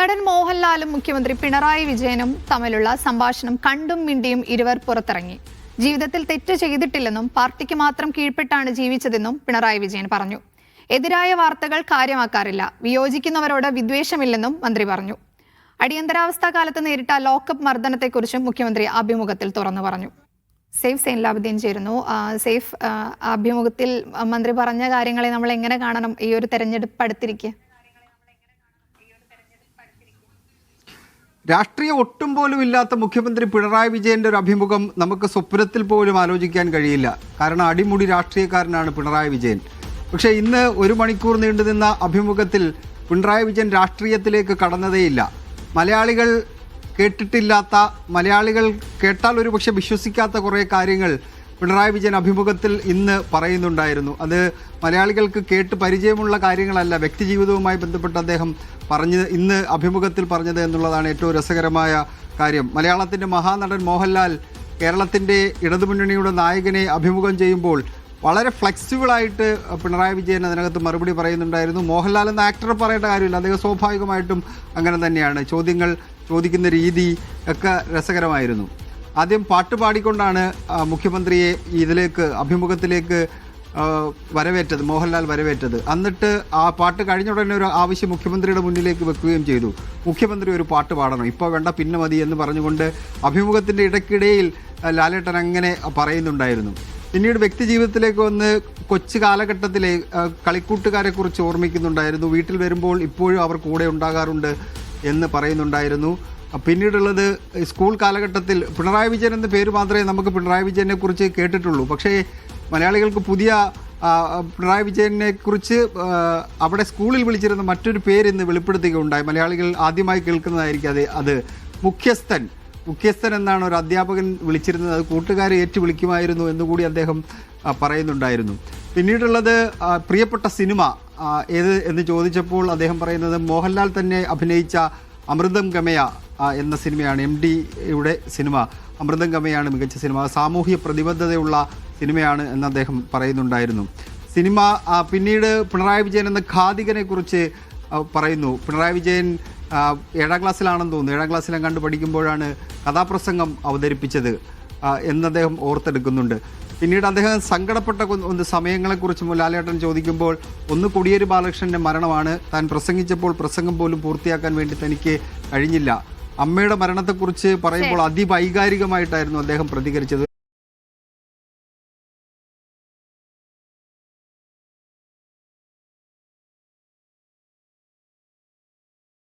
നടൻ മോഹൻലാലും മുഖ്യമന്ത്രി പിണറായി വിജയനും തമ്മിലുള്ള സംഭാഷണം കണ്ടും മിണ്ടിയും ഇരുവർ പുറത്തിറങ്ങി. ജീവിതത്തിൽ തെറ്റ് ചെയ്തിട്ടില്ലെന്നും പാർട്ടിക്ക് മാത്രം കീഴ്പ്പെട്ടാണ് ജീവിച്ചതെന്നും പിണറായി വിജയൻ പറഞ്ഞു. എതിരായ വാർത്തകൾ കാര്യമാക്കാറില്ല, വിയോജിക്കുന്നവരോട് വിദ്വേഷമില്ലെന്നും മന്ത്രി പറഞ്ഞു. അടിയന്തരാവസ്ഥ കാലത്ത് നേരിട്ട ലോക്കപ്പ് മർദ്ദനത്തെക്കുറിച്ചും മുഖ്യമന്ത്രി അഭിമുഖത്തിൽ തുറന്നു പറഞ്ഞു. സേഫ് സൈൻലാബുദ്ദീൻ ചേരുന്നു. സേഫ്, അഭിമുഖത്തിൽ മന്ത്രി പറഞ്ഞ കാര്യങ്ങളെ നമ്മൾ എങ്ങനെ കാണണം ഈ ഒരു തെരഞ്ഞെടുപ്പ് അടുത്തിരിക്കെ? രാഷ്ട്രീയ ഒട്ടും പോലും ഇല്ലാത്ത മുഖ്യമന്ത്രി പിണറായി വിജയന്റെ ഒരു അഭിമുഖം നമുക്ക് സ്വപ്നത്തിൽ പോലും ആലോചിക്കാൻ കഴിയില്ല. കാരണം അടിമുടി രാഷ്ട്രീയക്കാരനാണ് പിണറായി വിജയൻ. പക്ഷേ ഇന്ന് 1 മണിക്കൂർ നീണ്ടുനിന്ന അഭിമുഖത്തിൽ പിണറായി വിജയൻ രാഷ്ട്രീയത്തിലേക്ക് കടന്നതേയില്ല. മലയാളികൾ കേട്ടിട്ടില്ലാത്ത, മലയാളികൾ കേട്ടാൽ ഒരു പക്ഷെ വിശ്വസിക്കാത്ത കുറേ കാര്യങ്ങൾ പിണറായി വിജയൻ അഭിമുഖത്തിൽ ഇന്ന് പറയുന്നുണ്ടായിരുന്നു. അത് മലയാളികൾക്ക് കേട്ട് പരിചയമുള്ള കാര്യങ്ങളല്ല, വ്യക്തിജീവിതവുമായി ബന്ധപ്പെട്ട് അദ്ദേഹം ഇന്ന് അഭിമുഖത്തിൽ പറഞ്ഞത് എന്നുള്ളതാണ് ഏറ്റവും രസകരമായ കാര്യം. മലയാളത്തിൻ്റെ മഹാനടൻ മോഹൻലാൽ കേരളത്തിൻ്റെ ഇടതുമുന്നണിയുടെ നായകനെ അഭിമുഖം ചെയ്യുമ്പോൾ വളരെ ഫ്ലെക്സിബിളായിട്ട് പിണറായി വിജയൻ അതിനകത്ത് മറുപടി പറയുന്നുണ്ടായിരുന്നു. മോഹൻലാൽ എന്ന ആക്ടർ പറയേണ്ട കാര്യമില്ല, അദ്ദേഹം സ്വാഭാവികമായിട്ടും അങ്ങനെ തന്നെയാണ്. ചോദ്യങ്ങൾ ചോദിക്കുന്ന രീതി ഒക്കെ രസകരമായിരുന്നു. ആദ്യം പാട്ട് പാടിക്കൊണ്ടാണ് മുഖ്യമന്ത്രിയെ ഇതിലേക്ക് അഭിമുഖത്തിലേക്ക് വരവേറ്റത്, മോഹൻലാൽ വരവേറ്റത്. എന്നിട്ട് ആ പാട്ട് കഴിഞ്ഞ ഉടനെ ഒരു ആവശ്യം മുഖ്യമന്ത്രിയുടെ മുന്നിലേക്ക് വെക്കുകയും ചെയ്തു. മുഖ്യമന്ത്രി ഒരു പാട്ട് പാടണം, ഇപ്പോൾ വേണ്ട പിന്നെ മതി എന്ന് പറഞ്ഞുകൊണ്ട് അഭിമുഖത്തിൻ്റെ ഇടയ്ക്കിടയിൽ ലാലേട്ടൻ അങ്ങനെ പറയുന്നുണ്ടായിരുന്നു. പിന്നീട് വ്യക്തി ജീവിതത്തിലേക്ക് വന്ന് കൊച്ചു കാലഘട്ടത്തിലെ കളിക്കൂട്ടുകാരെക്കുറിച്ച് ഓർമ്മിക്കുന്നുണ്ടായിരുന്നു. വീട്ടിൽ വരുമ്പോൾ ഇപ്പോഴും അവർ കൂടെ ഉണ്ടാകാറുണ്ട് എന്ന് പറയുന്നുണ്ടായിരുന്നു. പിന്നീടുള്ളത് സ്കൂൾ കാലഘട്ടത്തിൽ പിണറായി വിജയൻ എന്ന പേര് മാത്രമേ നമുക്ക് പിണറായി വിജയനെ കുറിച്ച് കേട്ടിട്ടുള്ളൂ. പക്ഷേ മലയാളികൾക്ക് പുതിയ പിണറായി വിജയനെ കുറിച്ച് അവിടെ സ്കൂളിൽ വിളിച്ചിരുന്ന മറ്റൊരു പേര് ഇന്ന് വെളിപ്പെടുത്തുകയുണ്ടായി. മലയാളികൾ ആദ്യമായി കേൾക്കുന്നതായിരിക്കും അത് മുഖ്യസ്ഥൻ എന്നാണ് ഒരു അധ്യാപകൻ വിളിച്ചിരുന്നത്. അത് കൂട്ടുകാരെ ഏറ്റു വിളിക്കുമായിരുന്നു എന്നുകൂടി അദ്ദേഹം പറയുന്നുണ്ടായിരുന്നു. പിന്നീടുള്ളത് പ്രിയപ്പെട്ട സിനിമ ഏത് എന്ന് ചോദിച്ചപ്പോൾ അദ്ദേഹം പറയുന്നത് മോഹൻലാൽ തന്നെ അഭിനയിച്ച അമൃതം ഗമയ എന്ന സിനിമയാണ്. MDയുടെ സിനിമ അമൃതം ഗമയാണ് മികച്ച സിനിമ, സാമൂഹ്യ പ്രതിബദ്ധതയുള്ള സിനിമയാണ് എന്ന് അദ്ദേഹം പറയുന്നുണ്ടായിരുന്നു. സിനിമ പിന്നീട് പിണറായി വിജയൻ എന്ന ഖാദികനെ കുറിച്ച് പറയുന്നു. പിണറായി വിജയൻ 7ാം ക്ലാസ്സിലാണെന്ന് തോന്നുന്നു, 7ാം ക്ലാസ്സിലും കണ്ട് പഠിക്കുമ്പോഴാണ് കഥാപ്രസംഗം അവതരിപ്പിച്ചത് എന്ന് അദ്ദേഹം ഓർത്തെടുക്കുന്നുണ്ട്. പിന്നീട് അദ്ദേഹം സങ്കടപ്പെട്ട സമയങ്ങളെക്കുറിച്ച് ലാലേട്ടൻ ചോദിക്കുമ്പോൾ ഒന്ന് കോടിയേരി ബാലകൃഷ്ണൻ്റെ മരണമാണ്, താൻ പ്രസംഗിച്ചപ്പോൾ പ്രസംഗം പോലും പൂർത്തിയാക്കാൻ വേണ്ടി തനിക്ക് കഴിഞ്ഞില്ല. അമ്മയുടെ മരണത്തെക്കുറിച്ച് പറയുമ്പോൾ അതിവൈകാരികമായിട്ടായിരുന്നു അദ്ദേഹം പ്രതികരിച്ചത്.